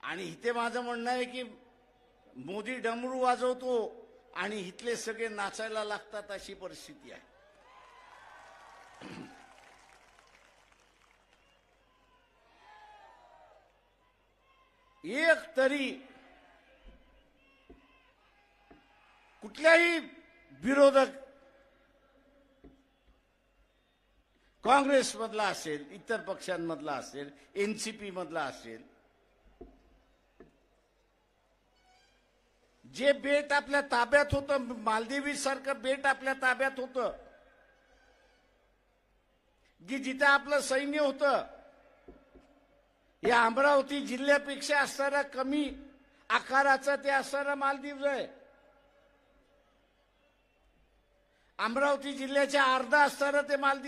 आणि इथे माझं म्हणणं आहे की मोदी डमरू वाजवतो आणि इथले सगळे नाचायला लागतात अशी परिस्थिती आहे. एक तरी कुठल्याही विरोधक काँग्रेसमधला असेल, इतर पक्षांमधला असेल, एनसीपी मधला असेल, जे बेट आपल्या ताब्यात होतं, मालदीवी सारखं बेट आपल्या ताब्यात होतं, की जिथे आपलं सैन्य होतं, या अमरावती जिल्ह्यापेक्षा असणारा कमी आकाराचा ते असणारा मालदीव आहे. अमरावती जिल्ह्याच्या अर्धा असणारा ते मालदीव